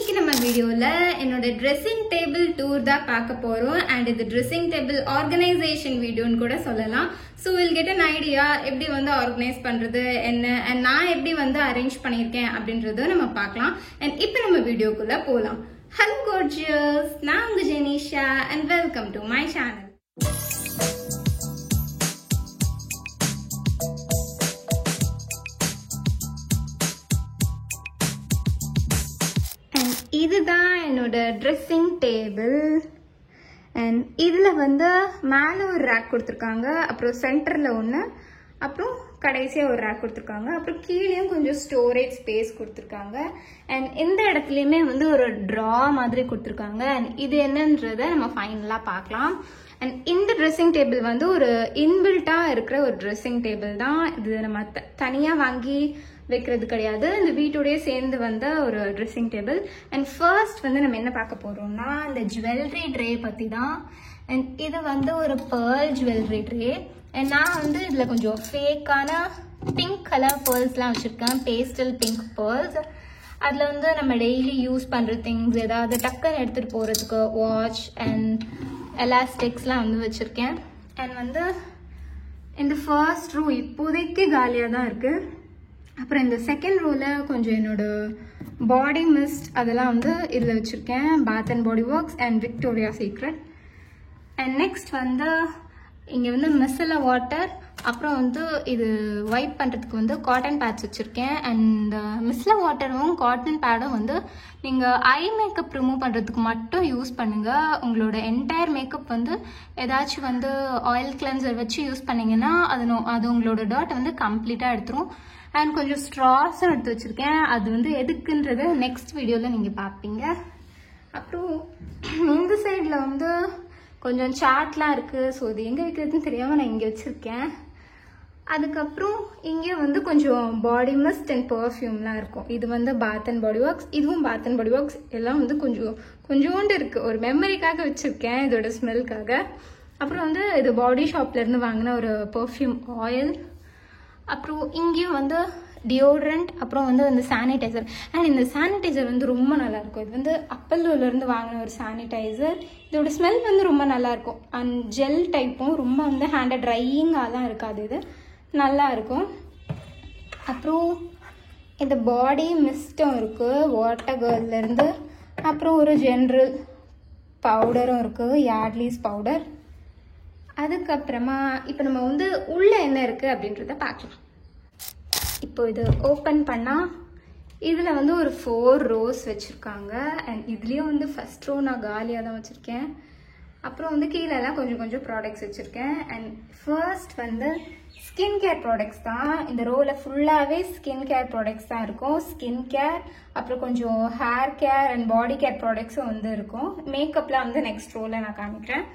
இன்னைக்கு நம்ம வீடியோல என்னோட ட்ரெஸ்ஸிங் டேபிள் டூர் தான் பார்க்க போறோம் and இது ட்ரெஸ்ஸிங் டேபிள் ஆர்கனைசேஷன் வீடியோன்னு கூட சொல்லலாம். So we'll get an idea எப்படி வந்து ஆர்கனைஸ் பண்றது என்ன and நான் எப்படி வந்து அரேஞ்ச் பண்ணியிருக்கேன் அப்படின்றத நம்ம பார்க்கலாம். and இப்போ நம்ம வீடியோக்குள்ள போலாம். Hello gorgeous, நான் உங்க Jenisha and welcome to my channel. இதுதான் என்னோட ட்ரெஸ்ஸிங் டேபிள் அண்ட் இதில் வந்து மேலே ஒரு ரேக் கொடுத்துருக்காங்க, அப்புறம் சென்டரில் ஒன்று, அப்புறம் கடைசியாக ஒரு ரேக் கொடுத்துருக்காங்க, அப்புறம் கீழேயும் கொஞ்சம் ஸ்டோரேஜ் ஸ்பேஸ் கொடுத்துருக்காங்க. அண்ட் இந்த இடத்துலையுமே வந்து ஒரு ட்ரா மாதிரி கொடுத்துருக்காங்க. அண்ட் இது என்னன்றதை நம்ம ஃபைனலாக பார்க்கலாம். அண்ட் இந்த ட்ரெஸ்ஸிங் டேபிள் வந்து ஒரு இன்பில்ட்டாக இருக்கிற ஒரு ட்ரெஸ்ஸிங் டேபிள் தான். இது நம்ம தனியாக வாங்கி வைக்கிறது கிடையாது, இந்த வீட்டோடய சேர்ந்து வந்த ஒரு ட்ரெஸ்ஸிங் டேபிள். அண்ட் ஃபர்ஸ்ட் வந்து நம்ம என்ன பார்க்க போகிறோம்னா இந்த ஜுவல்லரி ட்ரே பற்றி தான். அண்ட் இது வந்து ஒரு பேர்ல் ஜுவல்லரி ட்ரே. அண்ட் நான் வந்து இதில் கொஞ்சம் ஃபேக்கான பிங்க் கலர் பேர்ல்ஸ்லாம் வச்சுருக்கேன், பேஸ்டல் பிங்க் பேர்ல்ஸ். அதில் வந்து நம்ம டெய்லி யூஸ் பண்ணுற திங்ஸ், ஏதாவது டக்குன்னு எடுத்துகிட்டு போகிறதுக்கு வாட்ச் அண்ட் எலாஸ்டிக்ஸ்லாம் வந்து வச்சுருக்கேன். அண்ட் வந்து இந்த ஃபர்ஸ்ட் ரூ இப்போதைக்கு காலியாக தான் இருக்குது. அப்புறம் இந்த செகண்ட் ரோவில் கொஞ்சம் என்னோட பாடி மிஸ்ட் அதெல்லாம் வந்து இதில் வச்சுருக்கேன், bath and body works and Victoria secret. And next வந்து இங்கே வந்து மிஸ்ஸில் வாட்டர், அப்புறம் வந்து இது வைப் பண்ணுறதுக்கு வந்து காட்டன் பேட்ஸ் வச்சுருக்கேன். அண்ட் மிஸ்ஸில் வாட்டரும் காட்டன் பேடும் வந்து நீங்கள் ஐ மேக்கப் ரிமூவ் பண்ணுறதுக்கு மட்டும் யூஸ் பண்ணுங்கள். உங்களோட என்டையர் மேக்கப் வந்து ஏதாச்சும் வந்து ஆயில் கிளென்சர் வச்சு யூஸ் பண்ணிங்கன்னா அது உங்களோட டர்ட் வந்து கம்ப்ளீட்டாக எடுத்துரும். அண்ட் கொஞ்சம் ஸ்ட்ராஸும் எடுத்து வச்சுருக்கேன், அது வந்து எதுக்குன்றது நெக்ஸ்ட் வீடியோவில் நீங்கள் பார்ப்பீங்க. அப்புறம் இந்த சைடில் வந்து கொஞ்சம் சாட்லாம் இருக்குது. ஸோ இது எங்கே வைக்கிறதுன்னு தெரியாமல் நான் இங்கே வச்சுருக்கேன். அதுக்கப்புறம் இங்கே வந்து கொஞ்சம் பாடி மிஸ்ட் அண்ட் பர்ஃப்யூம்லாம் இருக்கும். இது வந்து பாத் அண்ட் பாடி ஒர்க்ஸ், இதுவும் பாத் அண்ட் பாடி ஒர்க்ஸ். எல்லாம் வந்து கொஞ்சோண்டு இருக்குது, ஒரு மெமரிக்காக வச்சுருக்கேன், இதோட ஸ்மெல்க்காக. அப்புறம் வந்து இது பாடி ஷாப்லேருந்து வாங்கின ஒரு பர்ஃப்யூம் ஆயில். அப்புறம் இங்கேயும் வந்து டியோட்ரண்ட், அப்புறம் வந்து அந்த சானிடைசர். அண்ட் இந்த சானிடைசர் வந்து ரொம்ப நல்லாயிருக்கும். இது வந்து அப்பல்லோலேருந்து வாங்கின ஒரு சானிடைசர். இதோட ஸ்மெல் வந்து ரொம்ப நல்லாயிருக்கும். அண்ட் ஜெல் டைப்பும், ரொம்ப வந்து ஹேண்டை ட்ரையிங்காலாம் இருக்காது, இது நல்லா இருக்கும். அப்புறம் இந்த பாடி மிஸ்ட்டும் இருக்குது வாட்டர் கேர்லேருந்து. அப்புறம் ஒரு ஜென்ரல் பவுடரும் இருக்குது, யார்ட்லீஸ் பவுடர். அதுக்கப்புறமா இப்போ நம்ம வந்து உள்ளே என்ன இருக்குது அப்படின்றத பார்க்கலாம். இப்போ இது ஓப்பன் பண்ணால் இதில் வந்து ஒரு 4 ரோஸ் வச்சுருக்காங்க. அண்ட் இதுலேயும் வந்து ஃபஸ்ட் ரோ நான் காலியாக தான் வச்சுருக்கேன். அப்புறம் வந்து கீழெல்லாம் கொஞ்சம் ப்ராடக்ட்ஸ் வச்சுருக்கேன். அண்ட் ஃபர்ஸ்ட் வந்து ஸ்கின் கேர் ப்ராடக்ட்ஸ் தான். இந்த ரோவில் ஃபுல்லாகவே ஸ்கின் கேர் ப்ராடக்ட்ஸ் தான் இருக்கும். ஸ்கின் கேர், அப்புறம் கொஞ்சம் hair care and body care ப்ராடக்ட்ஸும் வந்து இருக்கும். மேக்கப்லாம் வந்து நெக்ஸ்ட் ரோவில் நான் காமிக்கிறேன்.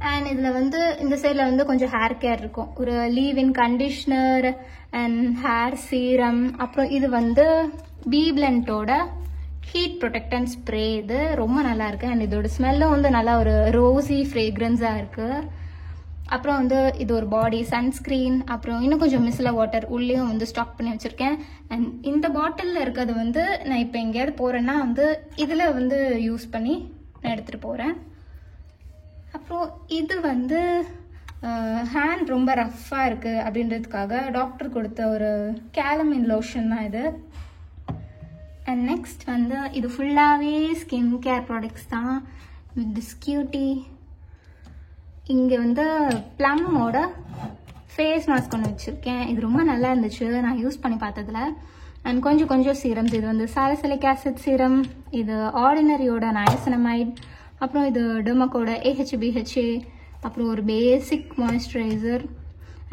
அண்ட் இதில் வந்து இந்த சைடில் வந்து கொஞ்சம் ஹேர் கேர் இருக்கும், ஒரு leave in conditioner and hair serum. அப்புறம் இது வந்து பீப்ளண்டோட ஹீட் ப்ரொடெக்டன்ட் ஸ்ப்ரே. இது ரொம்ப நல்லா இருக்கு. அண்ட் இதோட ஸ்மெல்லும் வந்து நல்லா ஒரு ரோசி ஃப்ரேக்ரன்ஸாக இருக்கு. அப்புறம் வந்து இது ஒரு பாடி சன்ஸ்க்ரீன். அப்புறம் இன்னும் கொஞ்சம் மிஸ்ஸில் வாட்டர் உள்ளேயும் வந்து ஸ்டாக் பண்ணி வச்சுருக்கேன். அண்ட் இந்த பாட்டிலில் இருக்கிறது வந்து நான் இப்போ எங்கேயாவது போகிறேன்னா வந்து இதில் வந்து யூஸ் பண்ணி நான் எடுத்துகிட்டு போகிறேன். அப்புறம் இது வந்து ஹேண்ட் ரொம்ப ரஃப்பாக இருக்குது அப்படின்றதுக்காக டாக்டர் கொடுத்த ஒரு கேலமின் லோஷன் தான் இது. அண்ட் நெக்ஸ்ட் வந்து இது ஃபுல்லாகவே ஸ்கின் கேர் ப்ராடக்ட்ஸ் தான். This cutie. இங்கே வந்து ப்ளம்மோட ஃபேஸ் மாஸ்க் ஒன்று வச்சுருக்கேன், இது ரொம்ப நல்லா இருந்துச்சு நான் யூஸ் பண்ணி பார்த்ததில். அண்ட் கொஞ்சம் சீரம்ஸ். இது வந்து சாலிசிலிக் ஆசிட் சீரம், இது ஆர்டினரியோட நயசினமைட், அப்புறம் இது டெர்மக்கோட AHBHA, அப்புறம் ஒரு பேசிக் மாய்ஸ்சரைசர்.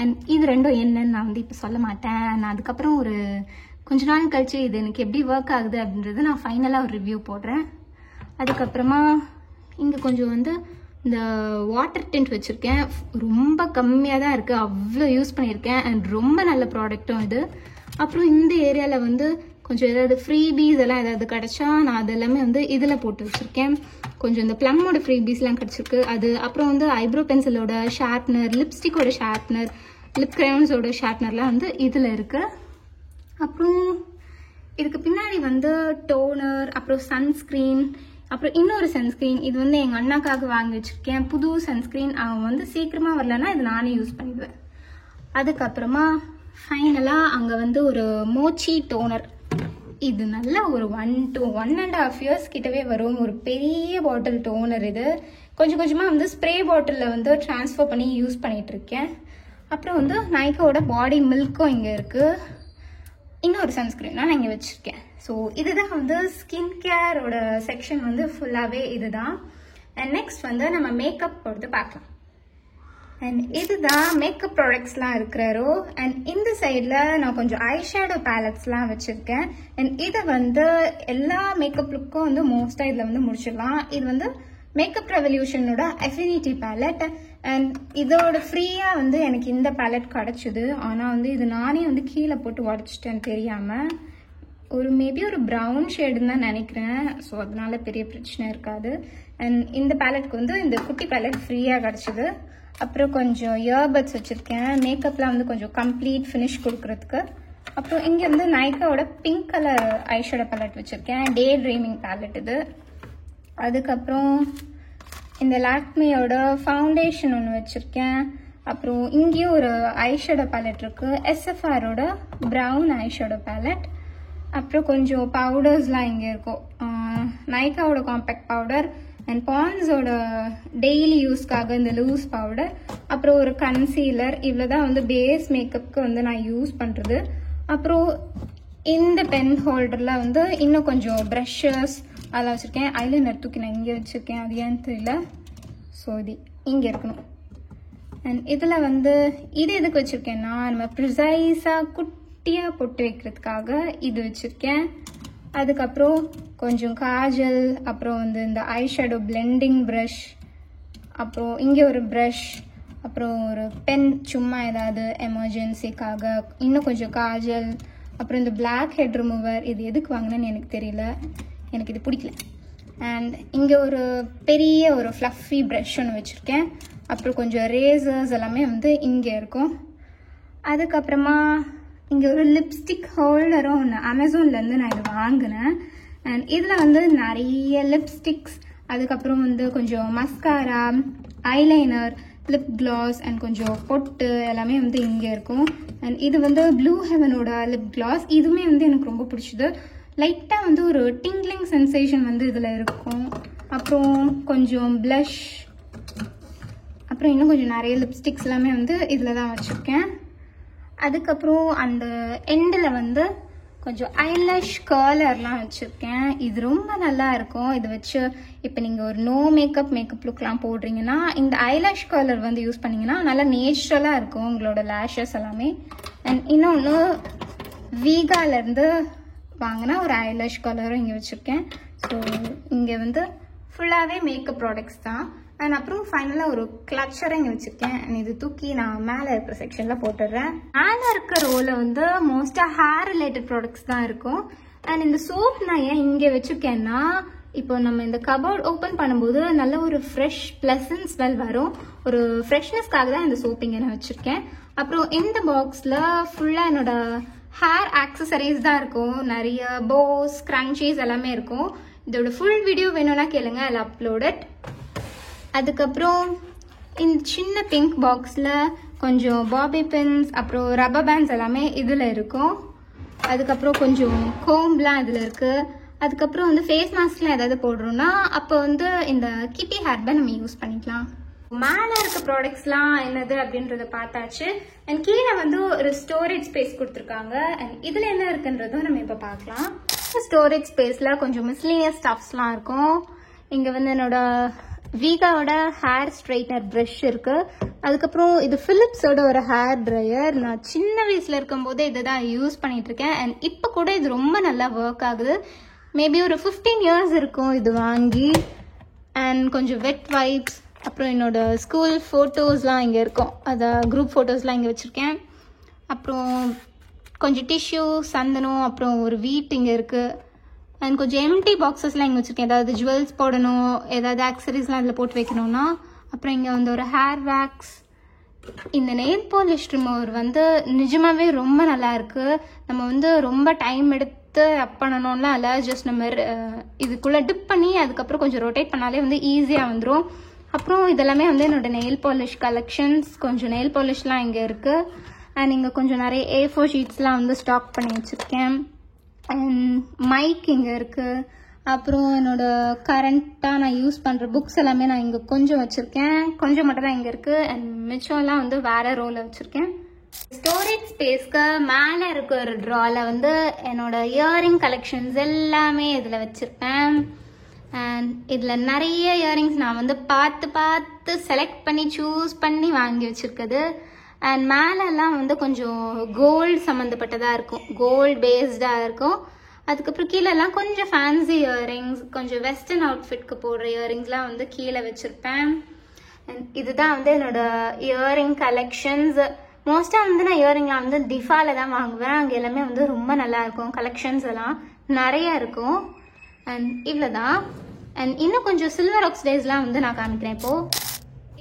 அண்ட் இது ரெண்டும் என்னன்னு நான் வந்து இப்போ சொல்ல மாட்டேன். நான் அதுக்கப்புறம் ஒரு கொஞ்ச நாள் கழிச்சு இது எனக்கு எப்படி ஒர்க் ஆகுது அப்படின்றது நான் ஃபைனலாக ஒரு ரிவ்யூ போடுறேன். அதுக்கப்புறமா இங்கே கொஞ்சம் வந்து இந்த வாட்டர் டென்ட் வச்சுருக்கேன், ரொம்ப கம்மியாக தான் இருக்குது, அவ்வளோ யூஸ் பண்ணியிருக்கேன். அண்ட் ரொம்ப நல்ல ப்ராடக்ட்டும் இது. அப்புறம் இந்த ஏரியாவில் வந்து கொஞ்சம் ஏதாவது ஃப்ரீபீஸ் எல்லாம் ஏதாவது கிடச்சா நான் அதெல்லாமே வந்து இதில் போட்டு வச்சுருக்கேன். கொஞ்சம் இந்த ப்ளம்மோட ஃப்ரீபீஸ்லாம் கிடச்சிருக்கு அது. அப்புறம் வந்து ஐப்ரோ பென்சிலோட ஷார்ப்னர், லிப்ஸ்டிக்கோட ஷார்ப்னர், லிப் க்ரையான்ஸோட ஷார்ப்னர்லாம் வந்து இதில் இருக்குது. அப்புறம் இதுக்கு பின்னாடி வந்து டோனர், அப்புறம் சன்ஸ்கிரீன், அப்புறம் இன்னொரு சன்ஸ்கிரீன். இது வந்து எங்கள் அண்ணாக்காக வாங்கி வச்சுருக்கேன், புது சன்ஸ்கிரீன். அவன் வந்து சீக்கிரமாக வரலன்னா இது நானே யூஸ் பண்ணிடுவேன். அதுக்கப்புறமா ஃபைனலாக அங்கே வந்து ஒரு மோச்சி டோனர். இது நல்ல ஒரு 1 to 1.5 years கிட்டவே வரும். ஒரு பெரிய பாட்டில் டோனர் இது. கொஞ்சம் கொஞ்சமாக வந்து ஸ்ப்ரே பாட்டிலில் வந்து ட்ரான்ஸ்ஃபர் பண்ணி யூஸ் பண்ணிகிட்டு இருக்கேன். அப்புறம் வந்து நைக்காவோட பாடி மில்க்கும் இங்கே இருக்குது. இன்னொரு சன்ஸ்கிரீன் நான் இங்கே வச்சுருக்கேன். ஸோ இதுதான் வந்து ஸ்கின் கேரோட செக்ஷன் வந்து ஃபுல்லாகவே இதுதான். அண்ட் நெக்ஸ்ட் வந்து நம்ம மேக்கப் பொறுத்து பார்க்கலாம். அண்ட் இதுதான் மேக்கப் ப்ராடக்ட்ஸ்லாம் இருக்கிற ரோ. அண்ட் இந்த சைடில் நான் கொஞ்சம் ஐஷேடோ பேலட்ஸ்லாம் வச்சுருக்கேன். அண்ட் இதை வந்து எல்லா மேக்கப் லுக்கும் வந்து மோஸ்ட்டாக இதில் வந்து முடிச்சிடலாம். இது வந்து மேக்கப் ரெவல்யூஷனோட அஃபினிட்டி பேலட். அண்ட் இதோட ஃப்ரீயாக வந்து எனக்கு இந்த பேலட் கிடச்சிது. ஆனால் வந்து இது நானே வந்து கீழே போட்டு உடச்சிட்டேன் தெரியாமல். மேபி ஒரு ப்ரௌன் ஷேடுன்னு தான் நினைக்கிறேன். ஸோ அதனால பெரிய பிரச்சனை இருக்காது. அண்ட் இந்த பேலட்க்கு வந்து இந்த குட்டி பேலட் ஃப்ரீயாக கிடச்சிது. அப்புறம் கொஞ்சம் இயர்பட்ஸ் வச்சுருக்கேன், மேக்கப்லாம் வந்து கொஞ்சம் கம்ப்ளீட் ஃபினிஷ் கொடுக்குறதுக்கு. அப்புறம் இங்கே வந்து நைக்காவோட பிங்க் கலர் ஐஷேடோ பேலட் வச்சுருக்கேன், டே ட்ரீமிங் பேலட் இது. அதுக்கப்புறம் இந்த லாக்மியோட ஃபவுண்டேஷன் ஒன்று வச்சுருக்கேன். அப்புறம் இங்கேயும் ஒரு ஐஷேடோ பேலட் இருக்குது, எஸ்எஃப்ஆரோட ப்ரௌன் ஐஷேடோ பேலட். அப்புறம் கொஞ்சம் பவுடர்ஸ்லாம் இங்கே இருக்கும், நைக்காவோட காம்பேக்ட் பவுடர் அண்ட் பாண்ட்ஸோட டெய்லி யூஸ்க்காக இந்த லூஸ் பவுடர். அப்புறம் ஒரு கன்சீலர். இவ்வளோ தான் வந்து பேஸ் மேக்கப்புக்கு வந்து நான் யூஸ் பண்ணுறது. அப்புறம் இந்த பென் ஹோல்டரில் வந்து இன்னும் கொஞ்சம் ப்ரஷஸ் அதெல்லாம் வச்சுருக்கேன். ஐலைனர் தூக்கி நான் இங்கே வச்சுருக்கேன், அது ஏன்னு தெரியல. ஸோ இது இங்கே இருக்கணும். அண்ட் இதில் வந்து இது எதுக்கு வச்சுருக்கேன்னா நம்ம ப்ரிசைஸாக குட்டியாக பொட்டு வைக்கிறதுக்காக இது வச்சுருக்கேன். அதுக்கப்புறம் கொஞ்சம் காஜல், அப்புறம் வந்து இந்த ஐஷேடோ பிளெண்டிங் ப்ரஷ், அப்புறம் இங்கே ஒரு ப்ரஷ், அப்புறம் ஒரு பென் சும்மா ஏதாவது எமர்ஜென்சிக்காக, இன்னும் கொஞ்சம் காஜல், அப்புறம் இந்த பிளாக் ஹெட் ரிமூவர். இது எதுக்கு வாங்கினேன்னு எனக்கு தெரியல, எனக்கு இது பிடிக்கல. அண்ட் இங்கே ஒரு பெரிய ஒரு ஃப்ளஃபி ப்ரஷ் ஒன்று வச்சுருக்கேன். அப்புறம் கொஞ்சம் ரேசர்ஸ் எல்லாமே வந்து இங்கே இருக்கும். அதுக்கப்புறமா இங்கே ஒரு லிப்ஸ்டிக் ஹோல்டரும் ஒன்று அமேசான்லேருந்து நான் இது வாங்கினேன். அண்ட் இதில் வந்து நிறைய லிப்ஸ்டிக்ஸ், அதுக்கப்புறம் வந்து கொஞ்சம் mascara, eyeliner, lip gloss and கொஞ்சம் பொட்டு எல்லாமே வந்து இங்கே இருக்கும். அண்ட் இது வந்து ப்ளூ ஹெவனோட லிப் கிளாஸ். இதுவுமே வந்து எனக்கு ரொம்ப பிடிச்சது. லைட்டாக வந்து ஒரு டிங்க்லிங் சென்சேஷன் வந்து இதில் இருக்கும். அப்புறம் கொஞ்சம் ப்ளஷ், அப்புறம் இன்னும் கொஞ்சம் நிறைய லிப்ஸ்டிக்ஸ் எல்லாமே வந்து இதில் தான் வச்சுருக்கேன். அதுக்கப்புறம் அந்த எண்டில் வந்து கொஞ்சம் ஐலாஷ் கர்லர்லாம் வச்சுருக்கேன். இது ரொம்ப நல்லா இருக்கும். இது வச்சு இப்போ நீங்கள் ஒரு நோ மேக்கப் லுக்லாம் போடுறீங்கன்னா இந்த ஐலாஷ் கர்லர் வந்து யூஸ் பண்ணிங்கன்னா நல்லா நேச்சுரலாக இருக்கும் உங்களோட லேஷஸ் எல்லாமே. அண்ட் இன்னொன்று வீகாலேருந்து வாங்கினா ஒரு ஐலாஷ் கலரும் இங்கே வச்சுருக்கேன். ஸோ இங்கே வந்து ஃபுல்லாகவே மேக்கப் ப்ராடக்ட்ஸ் தான். அண்ட் அப்புறம் ஃபைனலாக ஒரு கிளச்சரை இங்கே வச்சுருக்கேன். அண்ட் இது தூக்கி நான் மேலே இருக்கிற செக்ஷனில் போட்டுடுறேன். மேலே இருக்கிற ரோவில் வந்து மோஸ்ட்டாக ஹேர் ரிலேட்டட் ப்ராடக்ட்ஸ் தான் இருக்கும். அண்ட் இந்த சோப் நான் ஏன் இங்கே வச்சுருக்கேன்னா, இப்போ நம்ம இந்த கபோர்ட் ஓப்பன் பண்ணும்போது நல்ல ஒரு ஃப்ரெஷ் ப்ளசன்ட் ஸ்மெல் வரும். ஒரு ஃப்ரெஷ்னஸ்க்காக தான் இந்த சோப் இங்கே நான் வச்சுருக்கேன். அப்புறம் இந்த பாக்ஸில் ஃபுல்லாக என்னோட ஹேர் ஆக்சசரிஸ் தான் இருக்கும். நிறைய போஸ், ஸ்க்ரன்ச்சீஸ் எல்லாமே இருக்கும். இதோட ஃபுல் வீடியோ வேணும்னா கேளுங்க, அதில் அப்லோடட். அதுக்கப்புறம் இந்த சின்ன பிங்க் பாக்ஸில் கொஞ்சம் பாபி பின்ஸ், அப்புறம் ரப்பர் பேண்ட்ஸ் எல்லாமே இதில் இருக்கும். அதுக்கப்புறம் கொஞ்சம் கோம்ப்லாம் இதில் இருக்குது. அதுக்கப்புறம் வந்து ஃபேஸ் மாஸ்க்லாம் ஏதாவது போடுறோம்னா அப்போ வந்து இந்த கிட்டி ஹேர் பேண்ட் நம்ம யூஸ் பண்ணிக்கலாம். மேலே இருக்க ப்ராடக்ட்ஸ்லாம் என்னது அப்படின்றத பார்த்தாச்சு. அண்ட் கீழே வந்து ஒரு ஸ்டோரேஜ் ஸ்பேஸ் கொடுத்துருக்காங்க. அண்ட் இதில் என்ன இருக்குன்றதும் நம்ம இப்போ பார்க்கலாம். ஸ்டோரேஜ் ஸ்பேஸில் கொஞ்சம் மிஸ்லீனியஸ் ஸ்டஃப்ஸ்லாம் இருக்கும். இங்கே வந்து என்னோட வீகாவோட ஹேர் ஸ்ட்ரைட்னர் ப்ரஷ் இருக்குது. அதுக்கப்புறம் இது ஃபிலிப்ஸோட ஒரு ஹேர் ட்ரையர். நான் சின்ன வயசில் இருக்கும்போதே இதை தான் யூஸ் பண்ணிகிட்ருக்கேன். அண்ட் இப்போ கூட இது ரொம்ப நல்லா ஒர்க் ஆகுது. மேபி ஒரு 15 years இருக்கும் இது வாங்கி. அண்ட் கொஞ்சம் வெட் வைப்ஸ், அப்புறம் என்னோட ஸ்கூல் ஃபோட்டோஸ்லாம் இங்கே இருக்கும், அதை குரூப் ஃபோட்டோஸ்லாம் இங்கே வச்சுருக்கேன். அப்புறம் கொஞ்சம் டிஷ்யூ, சந்தனம், அப்புறம் ஒரு வீட் இங்கே இருக்குது. அண்ட் கொஞ்சம் எம்டி பாக்ஸஸ்லாம் இங்கே வச்சுருக்கேன். ஏதாவது ஜுவல்ஸ் போடணும், ஏதாவது ஆக்சரிஸ்லாம் அதில் போட்டு வைக்கணும்னா. அப்புறம் இங்கே வந்து ஒரு ஹேர் வேக்ஸ். இந்த நெயில் பாலிஷ் ரிமூவர் வந்து நிஜமாகவே ரொம்ப நல்லா இருக்குது. நம்ம வந்து ரொம்ப டைம் எடுத்து எடுத்து அப் பண்ணணும்லாம் இல்லை, ஜஸ்ட் நம்ம இதுக்குள்ளே டிப் பண்ணி அதுக்கப்புறம் கொஞ்சம் ரொட்டேட் பண்ணாலே வந்து ஈஸியாக வந்துடும். அப்புறம் இதெல்லாமே வந்து என்னோட நெயில் பாலிஷ் கலெக்ஷன்ஸ். கொஞ்சம் நெயில் பாலிஷ்லாம் இங்கே இருக்குது. அண்ட் இங்கே கொஞ்சம் நிறைய A4 ஷீட்ஸ்லாம் வந்து ஸ்டாக் பண்ணி வச்சுருக்கேன். அண்ட் மைக் இங்கே இருக்குது. அப்புறம் என்னோட கரண்ட்டாக நான் யூஸ் பண்ணுற புக்ஸ் எல்லாமே நான் இங்கே கொஞ்சம் வச்சுருக்கேன். கொஞ்சம் மட்டும் தான் இங்கே இருக்குது. அண்ட் மிச்சம்லாம் வந்து வேறு ரோவில் வச்சுருக்கேன். ஸ்டோரேஜ் ஸ்பேஸ்க்கு மேலே இருக்க ஒரு ட்ராவில் வந்து என்னோட இயரிங் கலெக்ஷன்ஸ் எல்லாமே இதில் வச்சுருப்பேன். அண்ட் இதில் நிறைய இயரிங்ஸ் நான் வந்து பார்த்து செலக்ட் பண்ணி சூஸ் பண்ணி வாங்கி வச்சுருக்குது. அண்ட் மேலெல்லாம் வந்து கொஞ்சம் கோல்டு சம்மந்தப்பட்டதாக இருக்கும், கோல்டு பேஸ்டாக இருக்கும். அதுக்கப்புறம் கீழெல்லாம் கொஞ்சம் ஃபேன்சி இயரிங்ஸ், கொஞ்சம் வெஸ்டர்ன் அவுட்ஃபிட்க்கு போடுற இயரிங்ஸ்லாம் வந்து கீழே வச்சுருப்பேன். அண்ட் இதுதான் வந்து என்னோட இயரிங் கலெக்ஷன்ஸ். மோஸ்ட்டாக வந்து நான் இயரிங்லாம் வந்து டிஃபாவில் தான் வாங்குவேன். அங்கே எல்லாமே வந்து ரொம்ப நல்லாயிருக்கும், கலெக்ஷன்ஸ் எல்லாம் நிறைய இருக்கும். அண்ட் இவ்வளோதான். அண்ட் இன்னும் கொஞ்சம் சில்வர் ஆக்சிடைஸ்லாம் வந்து நான் காமிக்கிறேன் இப்போது.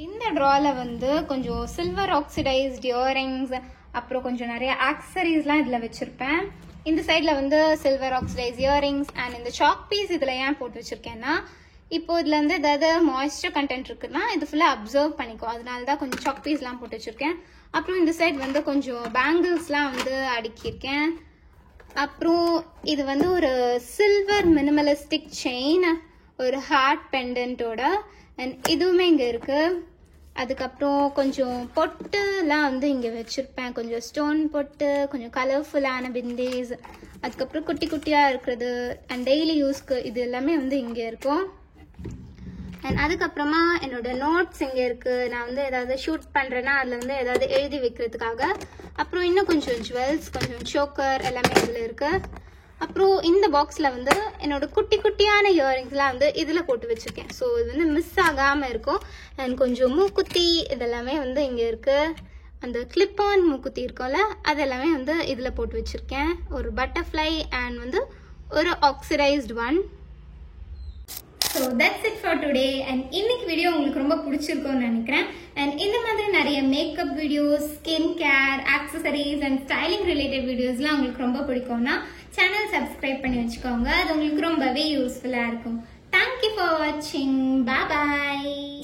இந்த ட்ராவில் வந்து கொஞ்சம் சில்வர் ஆக்சிடைஸ்ட் இயரிங்ஸ், அப்புறம் கொஞ்சம் நிறைய ஆக்சசரிஸ்லாம் இதில் வச்சுருப்பேன். இந்த சைடில் வந்து சில்வர் ஆக்சிடைஸ் இயரிங்ஸ். அண்ட் இந்த சாக் பீஸ் இதில் ஏன் போட்டு வச்சுருக்கேன்னா, இப்போ இதில் வந்து ஏதாவது மாய்ஸ்சர் கண்டென்ட் இருக்குன்னா இது ஃபுல்லாக அப்சர்வ் பண்ணிக்கும், அதனால தான் கொஞ்சம் சாக் பீஸ்லாம் போட்டு வச்சுருக்கேன். அப்புறம் இந்த சைட் வந்து கொஞ்சம் பேங்கிள்ஸ்லாம் வந்து அடுக்கியிருக்கேன். அப்புறம் இது வந்து ஒரு சில்வர் மினிமலிஸ்டிக் செயின், ஒரு ஹார்ட் பெண்டன்ட்டோட. அண்ட் இதுவுமே இங்கே இருக்குது. அதுக்கப்புறம் கொஞ்சம் பொட்டுலாம் வந்து இங்கே வச்சுருப்பேன், கொஞ்சம் ஸ்டோன் பொட்டு, கொஞ்சம் கலர்ஃபுல்லான பிந்தீஸ், அதுக்கப்புறம் குட்டி குட்டியாக இருக்கிறது. அண்ட் டெய்லி யூஸ்க்கு இது எல்லாமே வந்து இங்கே இருக்கும். அண்ட் அதுக்கப்புறமா என்னோட நோட்ஸ் இங்கே இருக்குது. நான் வந்து ஏதாவது ஷூட் பண்ணுறேன்னா அதில் வந்து ஏதாவது எழுதி வைக்கிறதுக்காக. அப்புறம் இன்னும் கொஞ்சம் ஜுவல்ஸ், கொஞ்சம் சோக்கர் எல்லாமே இதில் இருக்குது. அப்புறம் இந்த பாக்ஸில் வந்து என்னோட குட்டி குட்டியான இயரிங்ஸ்லாம் வந்து இதில் போட்டு வச்சுருக்கேன். ஸோ இது வந்து மிஸ் ஆகாமல் இருக்கும். அண்ட் கொஞ்சம் மூக்குத்தி இதெல்லாமே வந்து இங்கே இருக்குது. அந்த கிளிப் ஆன் மூக்குத்தி இருக்கும்ல, அதெல்லாமே வந்து இதில் போட்டு வச்சுருக்கேன். ஒரு பட்டர்ஃப்ளை அண்ட் வந்து ஒரு oxidised one. So that's it for today. And இன்னைக்கு வீடியோ உங்களுக்கு ரொம்ப பிடிச்சிருக்கும்னு நினைக்கிறேன். அண்ட் இந்த மாதிரி நிறைய makeup videos, skin care, accessories and styling related வீடியோஸ்லாம் உங்களுக்கு ரொம்ப பிடிக்கும்னா சேனல் சப்ஸ்கிரைப் பண்ணி வச்சுக்கோங்க. அது உங்களுக்கு ரொம்பவே யூஸ்ஃபுல்லாக இருக்கும். தேங்க்யூ ஃபார் வாட்சிங். பாய்.